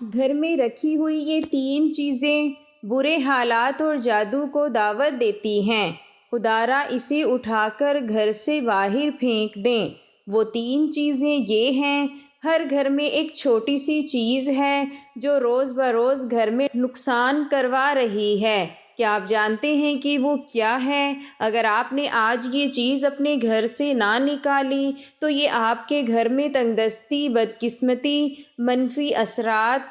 گھر میں رکھی ہوئی یہ 3 چیزیں برے حالات اور جادو کو دعوت دیتی ہیں۔ خدارا اسے اٹھا کر گھر سے باہر پھینک دیں۔ وہ 3 چیزیں یہ ہیں۔ ہر گھر میں ایک چھوٹی سی چیز ہے جو روز بروز گھر میں نقصان کروا رہی ہے۔ کیا آپ جانتے ہیں کہ وہ کیا ہے؟ اگر آپ نے آج یہ چیز اپنے گھر سے نہ نکالی تو یہ آپ کے گھر میں تنگدستی، بدقسمتی، منفی اثرات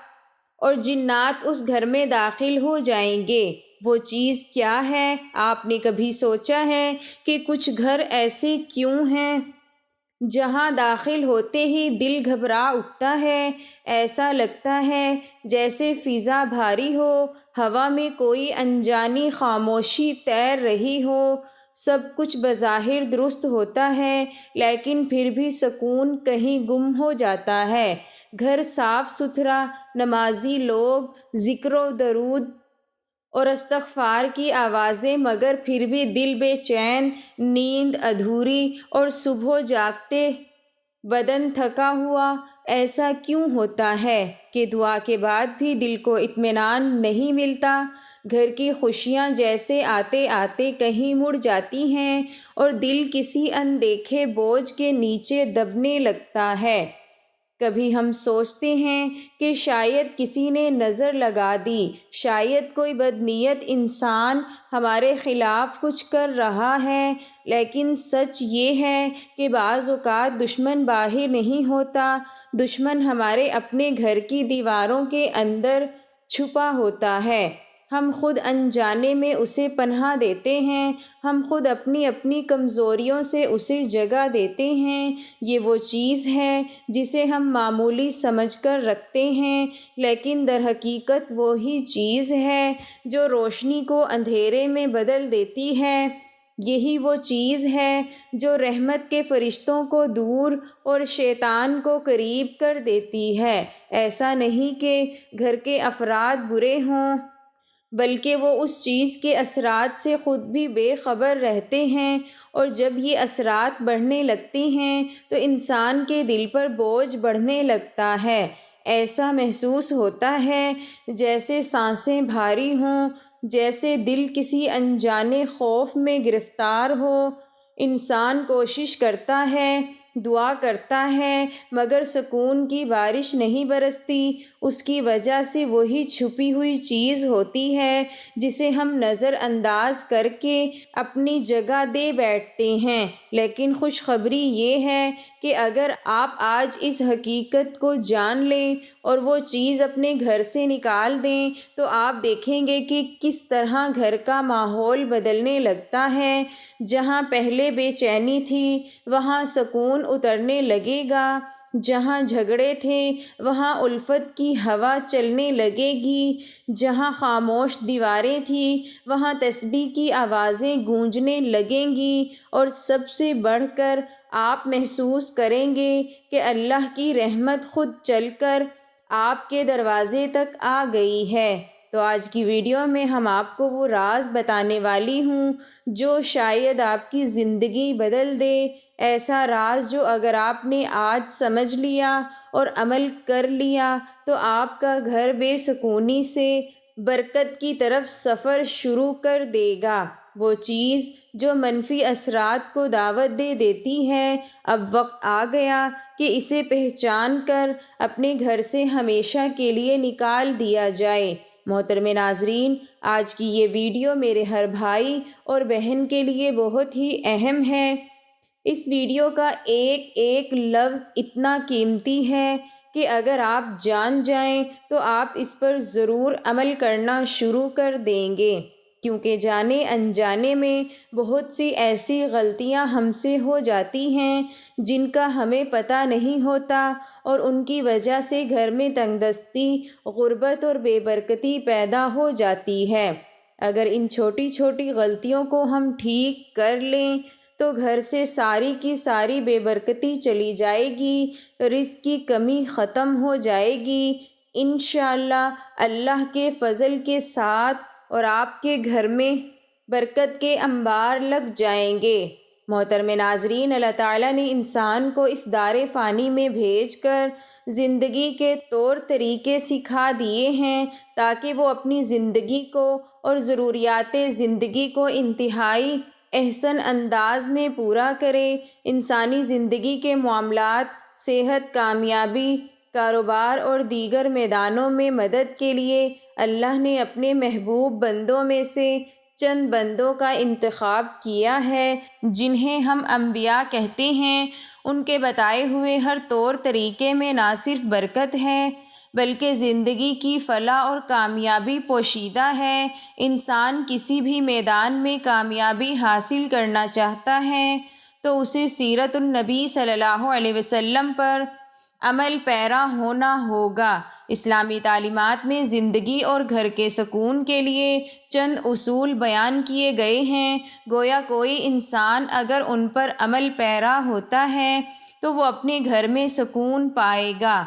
اور جنات اس گھر میں داخل ہو جائیں گے۔ وہ چیز کیا ہے؟ آپ نے کبھی سوچا ہے کہ کچھ گھر ایسے کیوں ہیں جہاں داخل ہوتے ہی دل گھبرا اٹھتا ہے؟ ایسا لگتا ہے جیسے فضا بھاری ہو، ہوا میں کوئی انجانی خاموشی تیر رہی ہو۔ سب کچھ بظاہر درست ہوتا ہے لیکن پھر بھی سکون کہیں گم ہو جاتا ہے۔ گھر صاف ستھرا، نمازی لوگ، ذکر و درود اور استغفار کی آوازیں، مگر پھر بھی دل بے چین، نیند ادھوری اور صبح جاگتے بدن تھکا ہوا۔ ایسا کیوں ہوتا ہے کہ دعا کے بعد بھی دل کو اطمینان نہیں ملتا؟ گھر کی خوشیاں جیسے آتے آتے کہیں مڑ جاتی ہیں اور دل کسی اندیکھے بوجھ کے نیچے دبنے لگتا ہے۔ کبھی ہم سوچتے ہیں کہ شاید کسی نے نظر لگا دی، شاید کوئی بدنیت انسان ہمارے خلاف کچھ کر رہا ہے، لیکن سچ یہ ہے کہ بعض اوقات دشمن باہر نہیں ہوتا، دشمن ہمارے اپنے گھر کی دیواروں کے اندر چھپا ہوتا ہے۔ ہم خود انجانے میں اسے پناہ دیتے ہیں، ہم خود اپنی اپنی کمزوریوں سے اسے جگہ دیتے ہیں۔ یہ وہ چیز ہے جسے ہم معمولی سمجھ کر رکھتے ہیں، لیکن در حقیقت وہی چیز ہے جو روشنی کو اندھیرے میں بدل دیتی ہے۔ یہی وہ چیز ہے جو رحمت کے فرشتوں کو دور اور شیطان کو قریب کر دیتی ہے۔ ایسا نہیں کہ گھر کے افراد برے ہوں، بلکہ وہ اس چیز کے اثرات سے خود بھی بے خبر رہتے ہیں، اور جب یہ اثرات بڑھنے لگتے ہیں تو انسان کے دل پر بوجھ بڑھنے لگتا ہے۔ ایسا محسوس ہوتا ہے جیسے سانسیں بھاری ہوں، جیسے دل کسی انجانے خوف میں گرفتار ہو۔ انسان کوشش کرتا ہے، دعا کرتا ہے، مگر سکون کی بارش نہیں برستی۔ اس کی وجہ سے وہی چھپی ہوئی چیز ہوتی ہے جسے ہم نظر انداز کر کے اپنی جگہ دے بیٹھتے ہیں۔ لیکن خوشخبری یہ ہے کہ اگر آپ آج اس حقیقت کو جان لیں اور وہ چیز اپنے گھر سے نکال دیں تو آپ دیکھیں گے کہ کس طرح گھر کا ماحول بدلنے لگتا ہے۔ جہاں پہلے بے چینی تھی وہاں سکون اترنے لگے گا، جہاں جھگڑے تھے وہاں الفت کی ہوا چلنے لگے گی، جہاں خاموش دیواریں تھیں وہاں تسبیح کی آوازیں گونجنے لگیں گی، اور سب سے بڑھ کر آپ محسوس کریں گے کہ اللہ کی رحمت خود چل کر آپ کے دروازے تک آ گئی ہے۔ تو آج کی ویڈیو میں ہم آپ کو وہ راز بتانے والی ہوں جو شاید آپ کی زندگی بدل دے۔ ایسا راز جو اگر آپ نے آج سمجھ لیا اور عمل کر لیا تو آپ کا گھر بے سکونی سے برکت کی طرف سفر شروع کر دے گا۔ وہ چیز جو منفی اثرات کو دعوت دے دیتی ہے، اب وقت آ گیا کہ اسے پہچان کر اپنے گھر سے ہمیشہ کے لیے نکال دیا جائے۔ محترم ناظرین، آج کی یہ ویڈیو میرے ہر بھائی اور بہن کے لیے بہت ہی اہم ہے۔ اس ویڈیو کا ایک ایک لفظ اتنا قیمتی ہے کہ اگر آپ جان جائیں تو آپ اس پر ضرور عمل کرنا شروع کر دیں گے، کیونکہ جانے انجانے میں بہت سی ایسی غلطیاں ہم سے ہو جاتی ہیں جن کا ہمیں پتہ نہیں ہوتا، اور ان کی وجہ سے گھر میں تنگدستی، غربت اور بے برکتی پیدا ہو جاتی ہے۔ اگر ان چھوٹی چھوٹی غلطیوں کو ہم ٹھیک کر لیں تو گھر سے ساری کی ساری بے برکتی چلی جائے گی، رزق کی کمی ختم ہو جائے گی انشاءاللہ اللہ کے فضل کے ساتھ، اور آپ کے گھر میں برکت کے انبار لگ جائیں گے۔ محترم ناظرین، اللہ تعالیٰ نے انسان کو اس دار فانی میں بھیج کر زندگی کے طور طریقے سکھا دیے ہیں تاکہ وہ اپنی زندگی کو اور ضروریات زندگی کو انتہائی احسن انداز میں پورا کرے۔ انسانی زندگی کے معاملات، صحت، کامیابی، کاروبار اور دیگر میدانوں میں مدد کے لیے اللہ نے اپنے محبوب بندوں میں سے چند بندوں کا انتخاب کیا ہے جنہیں ہم انبیاء کہتے ہیں۔ ان کے بتائے ہوئے ہر طور طریقے میں نہ صرف برکت ہے بلکہ زندگی کی فلاح اور کامیابی پوشیدہ ہے۔ انسان کسی بھی میدان میں کامیابی حاصل کرنا چاہتا ہے تو اسے سیرت النبی صلی اللہ علیہ وسلم پر عمل پیرا ہونا ہوگا۔ اسلامی تعلیمات میں زندگی اور گھر کے سکون کے لیے چند اصول بیان کیے گئے ہیں۔ گویا کوئی انسان اگر ان پر عمل پیرا ہوتا ہے تو وہ اپنے گھر میں سکون پائے گا۔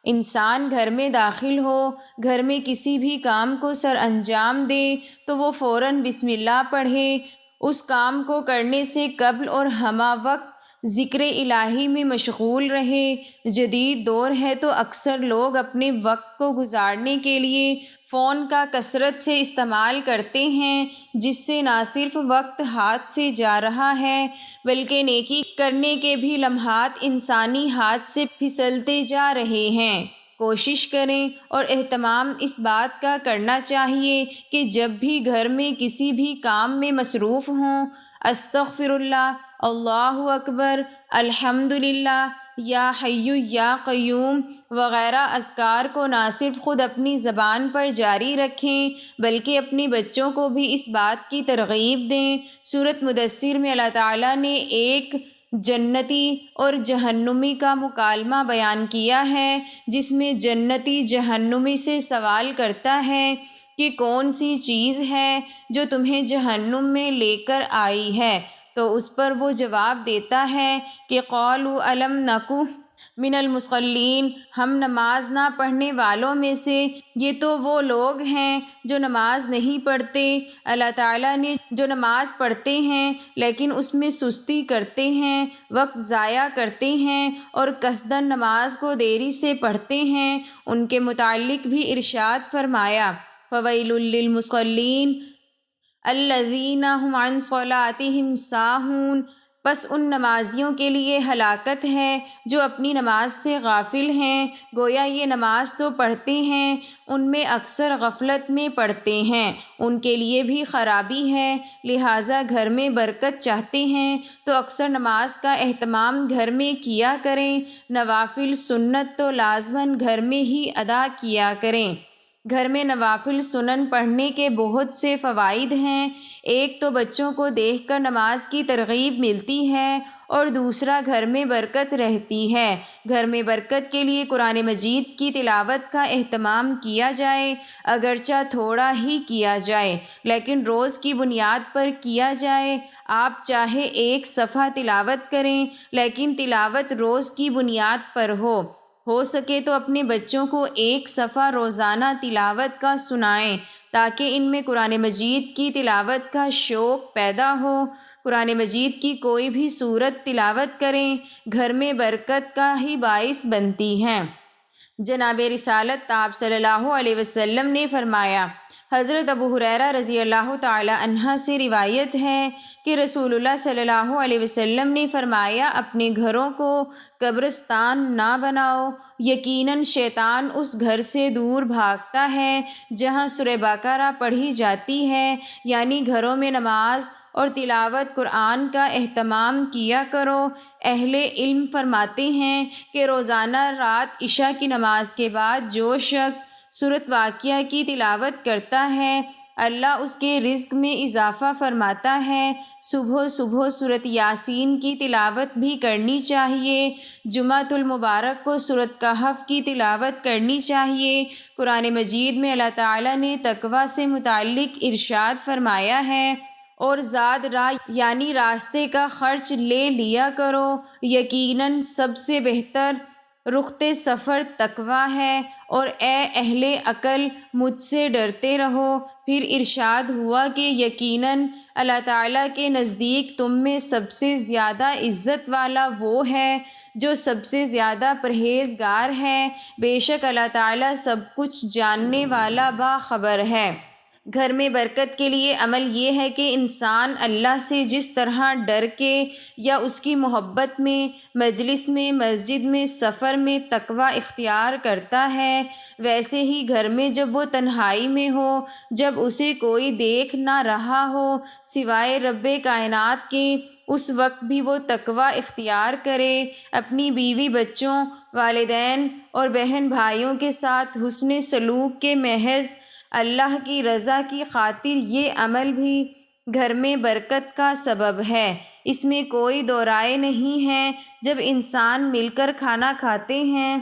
انسان گھر میں داخل ہو، گھر میں کسی بھی کام کو سر انجام دے تو وہ فوراً بسم اللہ پڑھے۔ اس کام کو کرنے سے قبل اور ہمہ وقت ذکر الہی میں مشغول رہے۔ جدید دور ہے تو اکثر لوگ اپنے وقت کو گزارنے کے لیے فون کا کثرت سے استعمال کرتے ہیں، جس سے نہ صرف وقت ہاتھ سے جا رہا ہے بلکہ نیکی کرنے کے بھی لمحات انسانی ہاتھ سے پھسلتے جا رہے ہیں۔ کوشش کریں اور اہتمام اس بات کا کرنا چاہیے کہ جب بھی گھر میں کسی بھی کام میں مصروف ہوں، استغفر اللہ، اللہ اکبر، الحمدللہ، یا حی یا قیوم وغیرہ اذکار کو نہ صرف خود اپنی زبان پر جاری رکھیں بلکہ اپنے بچوں کو بھی اس بات کی ترغیب دیں۔ سورۃ مدثر میں اللہ تعالیٰ نے ایک جنتی اور جہنمی کا مکالمہ بیان کیا ہے، جس میں جنتی جہنمی سے سوال کرتا ہے کہ کون سی چیز ہے جو تمہیں جہنم میں لے کر آئی ہے، تو اس پر وہ جواب دیتا ہے کہ قالوا الم نک من المصلین، ہم نماز نہ پڑھنے والوں میں سے۔ یہ تو وہ لوگ ہیں جو نماز نہیں پڑھتے۔ اللہ تعالیٰ نے جو نماز پڑھتے ہیں لیکن اس میں سستی کرتے ہیں، وقت ضائع کرتے ہیں اور قصداً نماز کو دیری سے پڑھتے ہیں، ان کے متعلق بھی ارشاد فرمایا فویل للمصلین الذین هم عن صلاتهم ساہون، پس ان نمازیوں کے لیے ہلاکت ہے جو اپنی نماز سے غافل ہیں۔ گویا یہ نماز تو پڑھتے ہیں، ان میں اکثر غفلت میں پڑھتے ہیں، ان کے لیے بھی خرابی ہے۔ لہٰذا گھر میں برکت چاہتے ہیں تو اکثر نماز کا اہتمام گھر میں کیا کریں۔ نوافل سنت تو لازماً گھر میں ہی ادا کیا کریں۔ گھر میں نوافل سنن پڑھنے کے بہت سے فوائد ہیں۔ ایک تو بچوں کو دیکھ کر نماز کی ترغیب ملتی ہے اور دوسرا گھر میں برکت رہتی ہے۔ گھر میں برکت کے لیے قرآن مجید کی تلاوت کا اہتمام کیا جائے، اگرچہ تھوڑا ہی کیا جائے لیکن روز کی بنیاد پر کیا جائے۔ آپ چاہے ایک صفحہ تلاوت کریں لیکن تلاوت روز کی بنیاد پر ہو سکے تو اپنے بچوں کو ایک صفحہ روزانہ تلاوت کا سنائیں تاکہ ان میں قرآن مجید کی تلاوت کا شوق پیدا ہو۔ قرآن مجید کی کوئی بھی سورت تلاوت کریں، گھر میں برکت کا ہی باعث بنتی ہیں۔ جناب رسالت آپ صلی اللہ علیہ وسلم نے فرمایا، حضرت ابو ہریرہ رضی اللہ تعالی عنہ سے روایت ہے کہ رسول اللہ صلی اللہ علیہ وسلم نے فرمایا، اپنے گھروں کو قبرستان نہ بناؤ، یقیناً شیطان اس گھر سے دور بھاگتا ہے جہاں سورہ بقرہ پڑھی جاتی ہے، یعنی گھروں میں نماز اور تلاوت قرآن کا اہتمام کیا کرو۔ اہل علم فرماتے ہیں کہ روزانہ رات عشاء کی نماز کے بعد جو شخص سورۃ واقعہ کی تلاوت کرتا ہے اللہ اس کے رزق میں اضافہ فرماتا ہے۔ صبح سورۃ یاسین کی تلاوت بھی کرنی چاہیے۔ جمعۃ المبارک کو سورۃ کہف کی تلاوت کرنی چاہیے۔ قرآن مجید میں اللہ تعالیٰ نے تقویٰ سے متعلق ارشاد فرمایا ہے، اور زاد راہ یعنی راستے کا خرچ لے لیا کرو، یقیناً سب سے بہتر رخت سفر تقویٰ ہے، اور اے اہل عقل مجھ سے ڈرتے رہو۔ پھر ارشاد ہوا کہ یقیناً اللہ تعالیٰ کے نزدیک تم میں سب سے زیادہ عزت والا وہ ہے جو سب سے زیادہ پرہیزگار ہے۔ بے شک اللہ تعالیٰ سب کچھ جاننے والا باخبر ہے۔ گھر میں برکت کے لیے عمل یہ ہے کہ انسان اللہ سے جس طرح ڈر کے یا اس کی محبت میں مجلس میں، مسجد میں، سفر میں تقوی اختیار کرتا ہے، ویسے ہی گھر میں جب وہ تنہائی میں ہو، جب اسے کوئی دیکھ نہ رہا ہو سوائے رب کائنات کے، اس وقت بھی وہ تقوی اختیار کرے۔ اپنی بیوی، بچوں، والدین اور بہن بھائیوں کے ساتھ حسن سلوک کے محض اللہ کی رضا کی خاطر یہ عمل بھی گھر میں برکت کا سبب ہے، اس میں کوئی دو رائے نہیں ہے۔ جب انسان مل کر کھانا کھاتے ہیں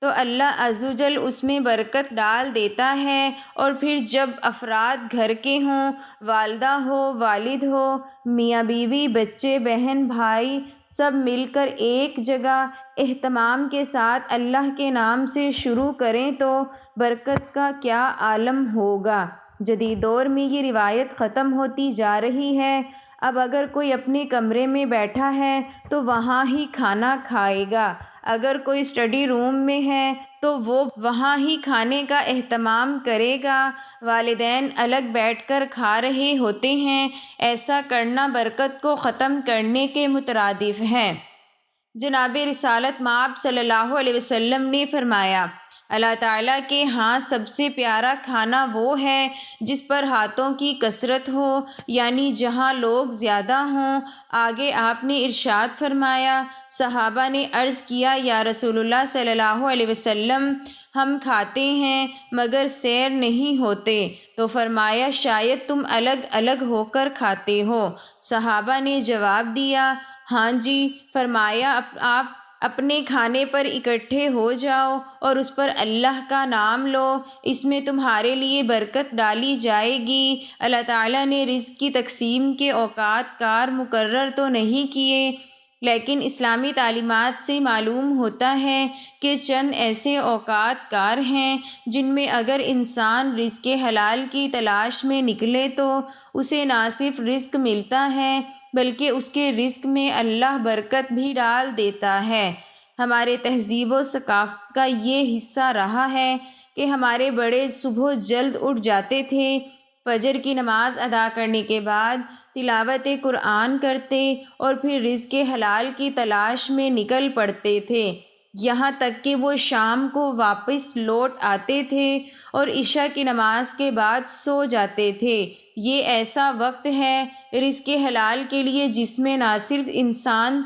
تو اللہ عز و جل اس میں برکت ڈال دیتا ہے، اور پھر جب افراد گھر کے ہوں، والدہ ہو، والد ہو، میاں بیوی، بچے، بہن بھائی، سب مل کر ایک جگہ اہتمام کے ساتھ اللہ کے نام سے شروع کریں تو برکت کا کیا عالم ہوگا۔ جدید دور میں یہ روایت ختم ہوتی جا رہی ہے۔ اب اگر کوئی اپنے کمرے میں بیٹھا ہے تو وہاں ہی کھانا کھائے گا، اگر کوئی اسٹڈی روم میں ہے تو وہ وہاں ہی کھانے کا اہتمام کرے گا۔ والدین الگ بیٹھ کر کھا رہے ہوتے ہیں، ایسا کرنا برکت کو ختم کرنے کے مترادف ہے۔ جناب رسالت مآب صلی اللہ علیہ وسلم نے فرمایا، اللہ تعالیٰ کے ہاں سب سے پیارا کھانا وہ ہے جس پر ہاتھوں کی کثرت ہو، یعنی جہاں لوگ زیادہ ہوں۔ آگے آپ نے ارشاد فرمایا، صحابہ نے عرض کیا، یا رسول اللہ صلی اللہ علیہ وسلم، ہم کھاتے ہیں مگر سیر نہیں ہوتے، تو فرمایا شاید تم الگ الگ ہو کر کھاتے ہو۔ صحابہ نے جواب دیا، ہاں جی۔ فرمایا، آپ اپنے کھانے پر اکٹھے ہو جاؤ اور اس پر اللہ کا نام لو، اس میں تمہارے لیے برکت ڈالی جائے گی۔ اللہ تعالیٰ نے رزق کی تقسیم کے اوقات کار مقرر تو نہیں کیے، لیکن اسلامی تعلیمات سے معلوم ہوتا ہے کہ چند ایسے اوقات کار ہیں جن میں اگر انسان رزق حلال کی تلاش میں نکلے تو اسے نہ صرف رزق ملتا ہے بلکہ اس کے رزق میں اللہ برکت بھی ڈال دیتا ہے۔ ہمارے تہذیب و ثقافت کا یہ حصہ رہا ہے کہ ہمارے بڑے صبح جلد اٹھ جاتے تھے، فجر کی نماز ادا کرنے کے بعد تلاوت قرآن کرتے اور پھر رزق حلال کی تلاش میں نکل پڑتے تھے، یہاں تک کہ وہ شام کو واپس لوٹ آتے تھے اور عشاء کی نماز کے بعد سو جاتے تھے۔ یہ ایسا وقت ہے رزق حلال کے لیے جس میں نہ صرف انسان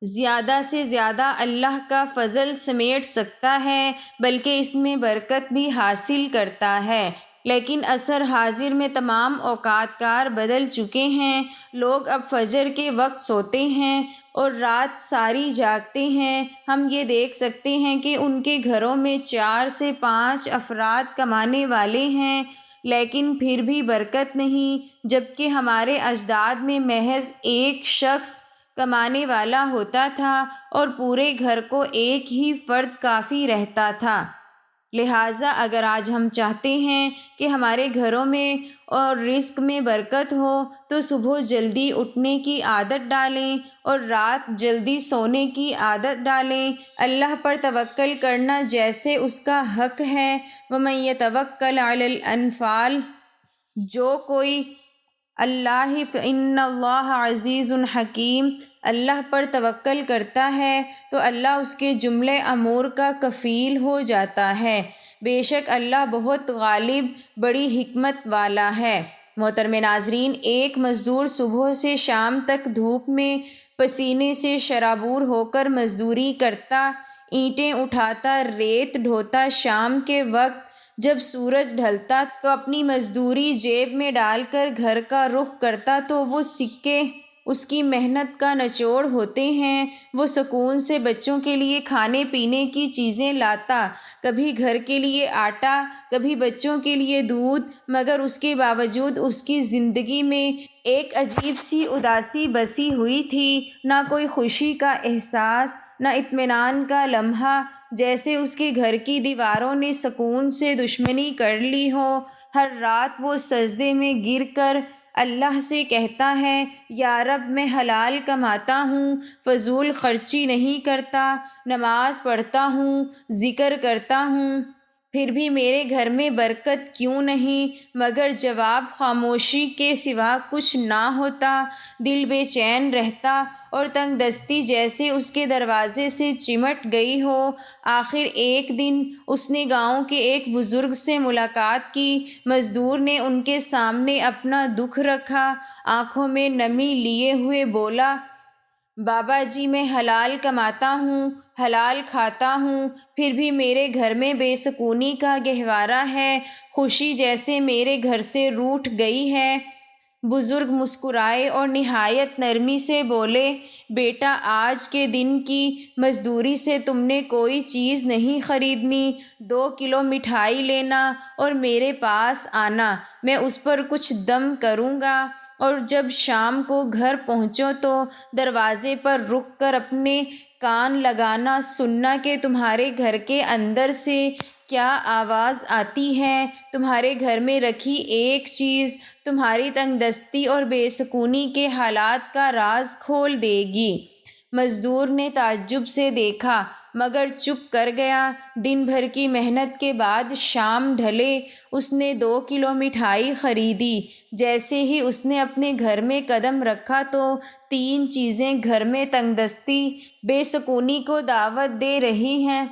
زیادہ سے زیادہ اللہ کا فضل سمیٹ سکتا ہے بلکہ اس میں برکت بھی حاصل کرتا ہے، لیکن عصر حاضر میں تمام اوقات کار بدل چکے ہیں۔ لوگ اب فجر کے وقت سوتے ہیں اور رات ساری جاگتے ہیں۔ ہم یہ دیکھ سکتے ہیں کہ ان کے گھروں میں 4 سے 5 افراد کمانے والے ہیں، لیکن پھر بھی برکت نہیں، جبکہ ہمارے اجداد میں محض ایک شخص کمانے والا ہوتا تھا اور پورے گھر کو ایک ہی فرد کافی رہتا تھا۔ لہٰذا اگر آج ہم چاہتے ہیں کہ ہمارے گھروں میں اور رزق میں برکت ہو تو صبح جلدی اٹھنے کی عادت ڈالیں اور رات جلدی سونے کی عادت ڈالیں۔ اللہ پر توکل کرنا جیسے اس کا حق ہے، وَمَن يَتَوَكَّلْ عَلَى الْأَنفَالِ، جو کوئی اللہ فإن اللہ عزیز حکیم، اللہ پر توکل کرتا ہے تو اللہ اس کے جملے امور کا کفیل ہو جاتا ہے۔ بے شک اللہ بہت غالب، بڑی حکمت والا ہے۔ محترم ناظرین، ایک مزدور صبح سے شام تک دھوپ میں پسینے سے شرابور ہو کر مزدوری کرتا، اینٹیں اٹھاتا، ریت ڈھوتا، شام کے وقت جب سورج ڈھلتا تو اپنی مزدوری جیب میں ڈال کر گھر کا رخ کرتا تو وہ سکے اس کی محنت کا نچوڑ ہوتے ہیں۔ وہ سکون سے بچوں کے لیے کھانے پینے کی چیزیں لاتا، کبھی گھر کے لیے آٹا، کبھی بچوں کے لیے دودھ، مگر اس کے باوجود اس کی زندگی میں ایک عجیب سی اداسی بسی ہوئی تھی، نہ کوئی خوشی کا احساس، نہ اطمینان کا لمحہ، جیسے اس کے گھر کی دیواروں نے سکون سے دشمنی کر لی ہو۔ ہر رات وہ سجدے میں گر کر اللہ سے کہتا ہے یا رب میں حلال کماتا ہوں، فضول خرچی نہیں کرتا، نماز پڑھتا ہوں، ذکر کرتا ہوں، پھر بھی میرے گھر میں برکت کیوں نہیں؟ مگر جواب خاموشی کے سوا کچھ نہ ہوتا۔ دل بے چین رہتا اور تنگ دستی جیسے اس کے دروازے سے چمٹ گئی ہو۔ آخر ایک دن اس نے گاؤں کے ایک بزرگ سے ملاقات کی۔ مزدور نے ان کے سامنے اپنا دکھ رکھا، آنکھوں میں نمی لیے ہوئے بولا، بابا جی میں حلال کماتا ہوں، حلال کھاتا ہوں، پھر بھی میرے گھر میں بے سکونی کا گہوارہ ہے، خوشی جیسے میرے گھر سے روٹھ گئی ہے۔ بزرگ مسکرائے اور نہایت نرمی سے بولے، بیٹا آج کے دن کی مزدوری سے تم نے کوئی چیز نہیں خریدنی، 2 کلو مٹھائی لینا اور میرے پاس آنا، میں اس پر کچھ دم کروں گا، اور جب شام کو گھر پہنچو تو دروازے پر رک کر اپنے کان لگانا، سننا کہ تمہارے گھر کے اندر سے کیا آواز آتی ہے۔ تمہارے گھر میں رکھی ایک چیز تمہاری تنگ دستی اور بے سکونی کے حالات کا راز کھول دے گی۔ مزدور نے تعجب سے دیکھا مگر چپ کر گیا۔ دن بھر کی محنت کے بعد شام ڈھلے، اس نے 2 کلو مٹھائی خریدی۔ جیسے ہی اس نے اپنے گھر میں قدم رکھا تو 3 چیزیں گھر میں تنگ دستی، بے سکونی کو دعوت دے رہی ہیں۔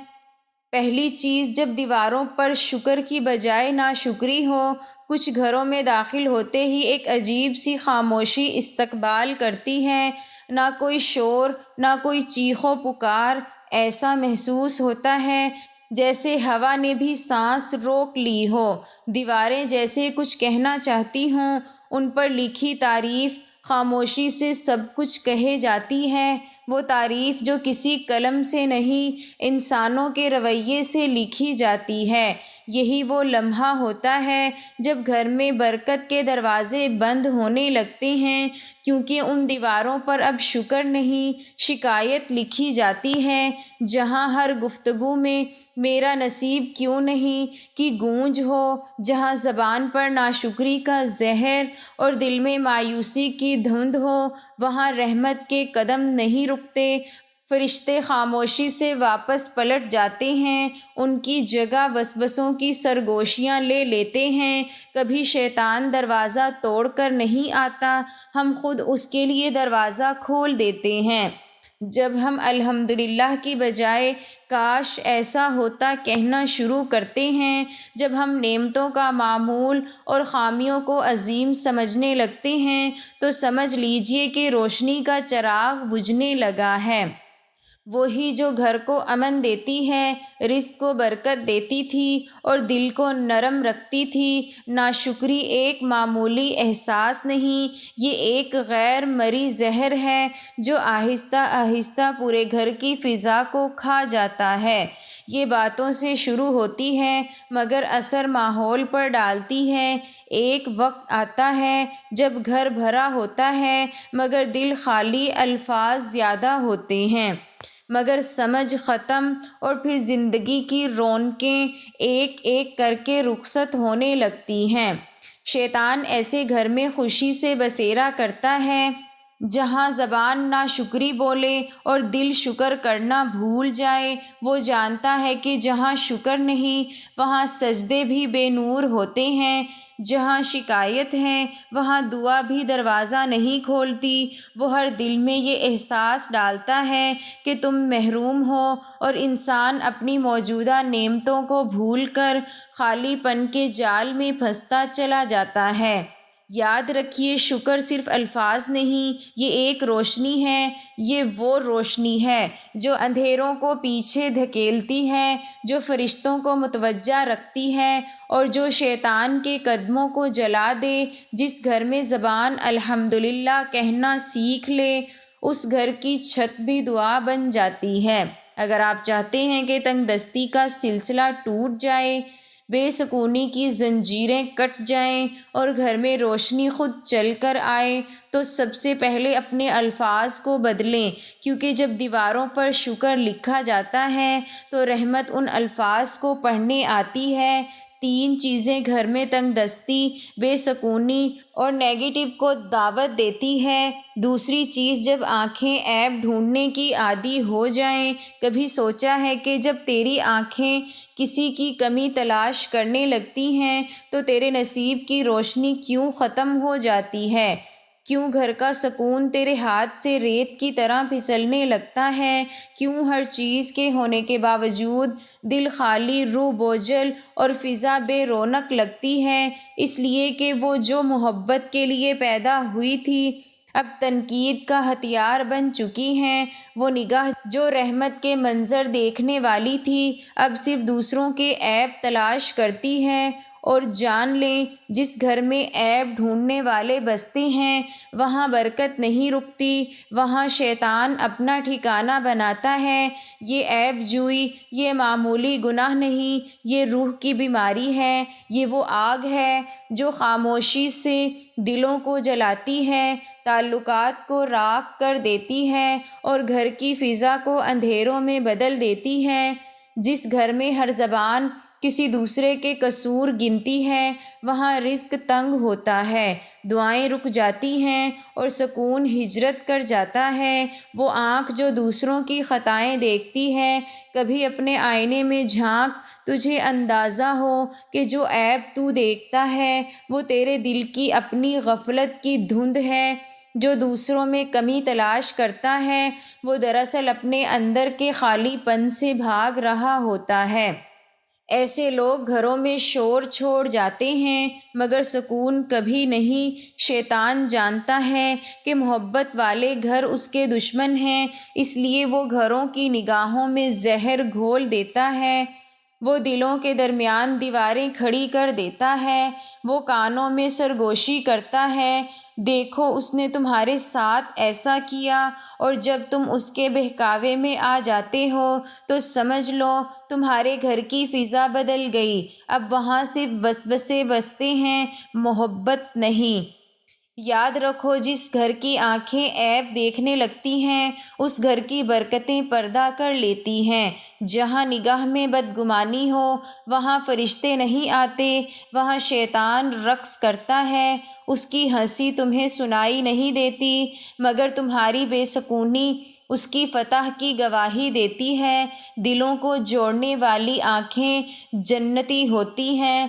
پہلی چیز، جب دیواروں پر شکر کی بجائے ناشکری ہو۔ کچھ گھروں میں داخل ہوتے ہی ایک عجیب سی خاموشی استقبال کرتی ہے، نہ کوئی شور، نہ کوئی چیخ و پکار، ایسا محسوس ہوتا ہے جیسے ہوا نے بھی سانس روک لی ہو۔ دیواریں جیسے کچھ کہنا چاہتی ہوں، ان پر لکھی تعریف خاموشی سے سب کچھ کہے جاتی ہے، وہ تعریف جو کسی قلم سے نہیں، انسانوں کے رویے سے لکھی جاتی ہے۔ یہی وہ لمحہ ہوتا ہے جب گھر میں برکت کے دروازے بند ہونے لگتے ہیں، کیونکہ ان دیواروں پر اب شکر نہیں، شکایت لکھی جاتی ہے۔ جہاں ہر گفتگو میں میرا نصیب کیوں نہیں کی گونج ہو، جہاں زبان پر ناشکری کا زہر اور دل میں مایوسی کی دھند ہو، وہاں رحمت کے قدم نہیں رکتے۔ فرشتے خاموشی سے واپس پلٹ جاتے ہیں، ان کی جگہ وسوسوں کی سرگوشیاں لے لیتے ہیں۔ کبھی شیطان دروازہ توڑ کر نہیں آتا، ہم خود اس کے لیے دروازہ کھول دیتے ہیں۔ جب ہم الحمدللہ کی بجائے کاش ایسا ہوتا کہنا شروع کرتے ہیں، جب ہم نعمتوں کا معمول اور خامیوں کو عظیم سمجھنے لگتے ہیں، تو سمجھ لیجئے کہ روشنی کا چراغ بجھنے لگا ہے۔ وہی جو گھر کو امن دیتی ہے، رزق کو برکت دیتی تھی اور دل کو نرم رکھتی تھی۔ ناشکری ایک معمولی احساس نہیں، یہ ایک غیر مرئی زہر ہے جو آہستہ آہستہ پورے گھر کی فضا کو کھا جاتا ہے۔ یہ باتوں سے شروع ہوتی ہے مگر اثر ماحول پر ڈالتی ہے۔ ایک وقت آتا ہے جب گھر بھرا ہوتا ہے مگر دل خالی، الفاظ زیادہ ہوتے ہیں مگر سمجھ ختم، اور پھر زندگی کی رونقیں ایک ایک کر کے رخصت ہونے لگتی ہیں۔ شیطان ایسے گھر میں خوشی سے بسیرا کرتا ہے جہاں زبان ناشکری بولے اور دل شکر کرنا بھول جائے۔ وہ جانتا ہے کہ جہاں شکر نہیں وہاں سجدے بھی بے نور ہوتے ہیں، جہاں شکایت ہے وہاں دعا بھی دروازہ نہیں کھولتی۔ وہ ہر دل میں یہ احساس ڈالتا ہے کہ تم محروم ہو، اور انسان اپنی موجودہ نعمتوں کو بھول کر خالی پن کے جال میں پھنستا چلا جاتا ہے۔ یاد رکھیے، شکر صرف الفاظ نہیں، یہ ایک روشنی ہے۔ یہ وہ روشنی ہے جو اندھیروں کو پیچھے دھکیلتی ہے، جو فرشتوں کو متوجہ رکھتی ہے اور جو شیطان کے قدموں کو جلا دے۔ جس گھر میں زبان الحمدللہ کہنا سیکھ لے، اس گھر کی چھت بھی دعا بن جاتی ہے۔ اگر آپ چاہتے ہیں کہ تنگ دستی کا سلسلہ ٹوٹ جائے، بے سکونی کی زنجیریں کٹ جائیں اور گھر میں روشنی خود چل کر آئے، تو سب سے پہلے اپنے الفاظ کو بدلیں، کیونکہ جب دیواروں پر شکر لکھا جاتا ہے تو رحمت ان الفاظ کو پڑھنے آتی ہے۔ تین چیزیں گھر میں تنگ دستی، بے سکونی اور نیگیٹو کو دعوت دیتی ہے۔ دوسری چیز، جب آنکھیں عیب ڈھونڈنے کی عادی ہو جائیں۔ کبھی سوچا ہے کہ جب تیری آنکھیں کسی کی کمی تلاش کرنے لگتی ہیں تو تیرے نصیب کی روشنی کیوں ختم ہو جاتی ہے؟ کیوں گھر کا سکون تیرے ہاتھ سے ریت کی طرح پھسلنے لگتا ہے؟ کیوں ہر چیز کے ہونے کے باوجود دل خالی، روح بوجھل اور فضا بے رونق لگتی ہے؟ اس لیے کہ وہ جو محبت کے لیے پیدا ہوئی تھی اب تنقید کا ہتھیار بن چکی ہیں۔ وہ نگاہ جو رحمت کے منظر دیکھنے والی تھی اب صرف دوسروں کے عیب تلاش کرتی ہے۔ اور جان لیں، جس گھر میں عیب ڈھونڈنے والے بستے ہیں وہاں برکت نہیں رکتی، وہاں شیطان اپنا ٹھکانہ بناتا ہے۔ یہ عیب جوئی، یہ معمولی گناہ نہیں، یہ روح کی بیماری ہے۔ یہ وہ آگ ہے جو خاموشی سے دلوں کو جلاتی ہے، تعلقات کو راکھ کر دیتی ہے اور گھر کی فضا کو اندھیروں میں بدل دیتی ہے۔ جس گھر میں ہر زبان کسی دوسرے کے قصور گنتی ہے وہاں رزق تنگ ہوتا ہے، دعائیں رک جاتی ہیں اور سکون ہجرت کر جاتا ہے۔ وہ آنکھ جو دوسروں کی خطائیں دیکھتی ہے، کبھی اپنے آئینے میں جھانک، تجھے اندازہ ہو کہ جو عیب تو دیکھتا ہے وہ تیرے دل کی اپنی غفلت کی دھند ہے۔ جو دوسروں میں کمی تلاش کرتا ہے وہ دراصل اپنے اندر کے خالی پن سے بھاگ رہا ہوتا ہے۔ ایسے لوگ گھروں میں شور چھوڑ جاتے ہیں مگر سکون کبھی نہیں۔ شیطان جانتا ہے کہ محبت والے گھر اس کے دشمن ہیں، اس لیے وہ گھروں کی نگاہوں میں زہر گھول دیتا ہے۔ وہ دلوں کے درمیان دیواریں کھڑی کر دیتا ہے۔ وہ کانوں میں سرگوشی کرتا ہے، دیکھو اس نے تمہارے ساتھ ایسا کیا، اور جب تم اس کے بہکاوے میں آ جاتے ہو تو سمجھ لو تمہارے گھر کی فضا بدل گئی۔ اب وہاں صرف وسوسے بستے ہیں، محبت نہیں۔ یاد رکھو، جس گھر کی آنکھیں عیب دیکھنے لگتی ہیں اس گھر کی برکتیں پردہ کر لیتی ہیں۔ جہاں نگاہ میں بدگمانی ہو وہاں فرشتے نہیں آتے، وہاں شیطان رقص کرتا ہے۔ اس کی ہنسی تمہیں سنائی نہیں دیتی مگر تمہاری بے سکونی اس کی فتح کی گواہی دیتی ہے۔ دلوں کو جوڑنے والی آنکھیں جنتی ہوتی ہیں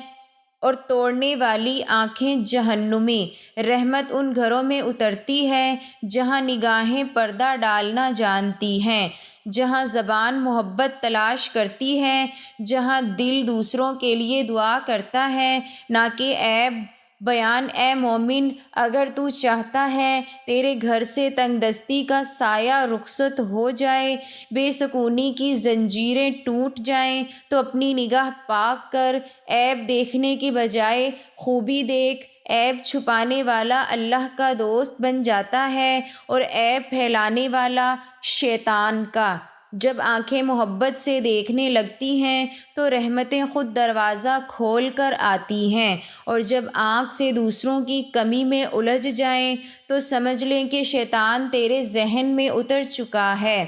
اور توڑنے والی آنکھیں جہنمی۔ رحمت ان گھروں میں اترتی ہے جہاں نگاہیں پردہ ڈالنا جانتی ہیں، جہاں زبان محبت تلاش کرتی ہے، جہاں دل دوسروں کے لیے دعا کرتا ہے نہ کہ عیب بیان۔ اے مومن، اگر تو چاہتا ہے تیرے گھر سے تنگ دستی کا سایہ رخصت ہو جائے، بے سکونی کی زنجیریں ٹوٹ جائیں، تو اپنی نگاہ پاک کر، عیب دیکھنے کی بجائے خوبی دیکھ۔ عیب چھپانے والا اللہ کا دوست بن جاتا ہے اور عیب پھیلانے والا شیطان کا۔ جب آنکھیں محبت سے دیکھنے لگتی ہیں تو رحمتیں خود دروازہ کھول کر آتی ہیں، اور جب آنکھ سے دوسروں کی کمی میں الجھ جائیں تو سمجھ لیں کہ شیطان تیرے ذہن میں اتر چکا ہے۔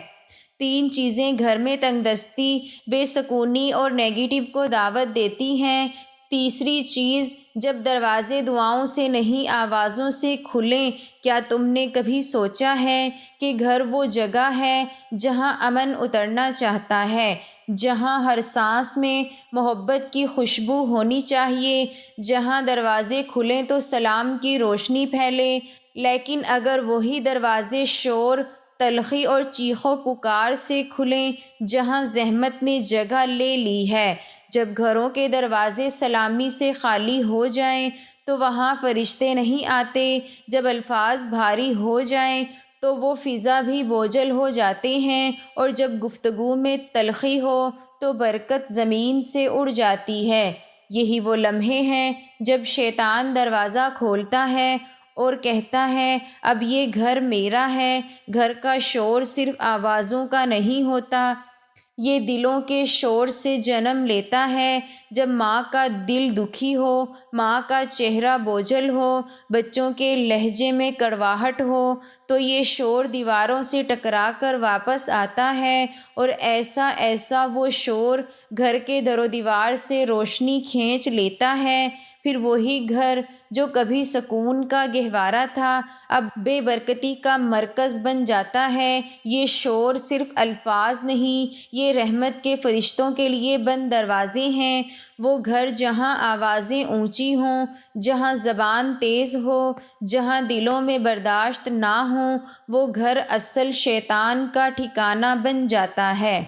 تین چیزیں گھر میں تنگ دستی، بے سکونی اور نیگیٹو کو دعوت دیتی ہیں۔ تیسری چیز، جب دروازے دعاؤں سے نہیں آوازوں سے کھلیں۔ کیا تم نے کبھی سوچا ہے کہ گھر وہ جگہ ہے جہاں امن اترنا چاہتا ہے، جہاں ہر سانس میں محبت کی خوشبو ہونی چاہیے، جہاں دروازے کھلیں تو سلام کی روشنی پھیلے؟ لیکن اگر وہی دروازے شور، تلخی اور چیخ و پکار سے کھلیں جہاں زحمت نے جگہ لے لی ہے؟ جب گھروں کے دروازے سلامی سے خالی ہو جائیں تو وہاں فرشتے نہیں آتے، جب الفاظ بھاری ہو جائیں تو وہ فضا بھی بوجھل ہو جاتے ہیں، اور جب گفتگو میں تلخی ہو تو برکت زمین سے اڑ جاتی ہے۔ یہی وہ لمحے ہیں جب شیطان دروازہ کھولتا ہے اور کہتا ہے اب یہ گھر میرا ہے۔ گھر کا شور صرف آوازوں کا نہیں ہوتا، یہ دلوں کے شور سے جنم لیتا ہے۔ جب ماں کا دل دکھی ہو، ماں کا چہرہ بوجھل ہو، بچوں کے لہجے میں کڑواہٹ ہو، تو یہ شور دیواروں سے ٹکرا کر واپس آتا ہے، اور ایسا وہ شور گھر کے در و دیوار سے روشنی کھینچ لیتا ہے۔ پھر وہی گھر جو کبھی سکون کا گہوارہ تھا، اب بے برکتی کا مرکز بن جاتا ہے۔ یہ شور صرف الفاظ نہیں، یہ رحمت کے فرشتوں کے لیے بند دروازے ہیں۔ وہ گھر جہاں آوازیں اونچی ہوں، جہاں زبان تیز ہو، جہاں دلوں میں برداشت نہ ہوں، وہ گھر اصل شیطان کا ٹھکانہ بن جاتا ہے۔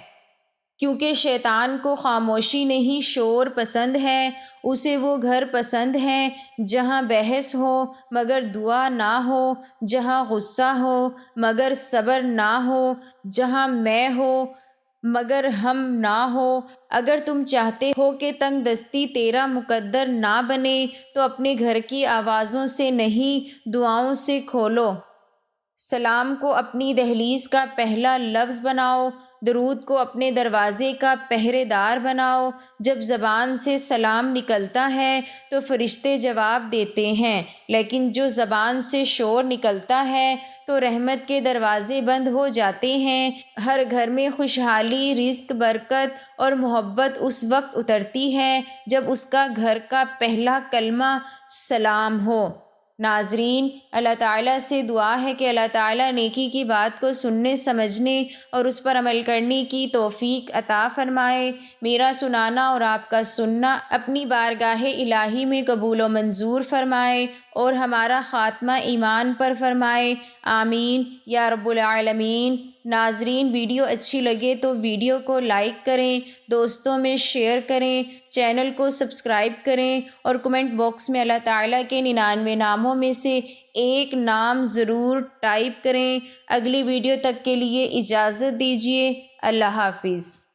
کیونکہ شیطان کو خاموشی نہیں، شور پسند ہے۔ اسے وہ گھر پسند ہے جہاں بحث ہو مگر دعا نہ ہو، جہاں غصہ ہو مگر صبر نہ ہو، جہاں میں ہو مگر ہم نہ ہو۔ اگر تم چاہتے ہو کہ تنگ دستی تیرا مقدر نہ بنے تو اپنے گھر کی آوازوں سے نہیں، دعاؤں سے کھولو۔ سلام کو اپنی دہلیز کا پہلا لفظ بناؤ، درود کو اپنے دروازے کا پہرے دار بناؤ۔ جب زبان سے سلام نکلتا ہے تو فرشتے جواب دیتے ہیں، لیکن جو زبان سے شور نکلتا ہے تو رحمت کے دروازے بند ہو جاتے ہیں۔ ہر گھر میں خوشحالی، رزق، برکت اور محبت اس وقت اترتی ہے جب اس کا گھر کا پہلا کلمہ سلام ہو۔ ناظرین، اللہ تعالیٰ سے دعا ہے کہ اللہ تعالیٰ نیکی کی بات کو سننے، سمجھنے اور اس پر عمل کرنے کی توفیق عطا فرمائے۔ میرا سنانا اور آپ کا سننا اپنی بارگاہ الہی میں قبول و منظور فرمائے اور ہمارا خاتمہ ایمان پر فرمائے، آمین یا رب العالمین۔ ناظرین، ویڈیو اچھی لگے تو ویڈیو کو لائک کریں، دوستوں میں شیئر کریں، چینل کو سبسکرائب کریں اور کمنٹ باکس میں اللہ تعالیٰ کے 99 ناموں میں سے ایک نام ضرور ٹائپ کریں۔ اگلی ویڈیو تک کے لیے اجازت دیجیے۔ اللہ حافظ۔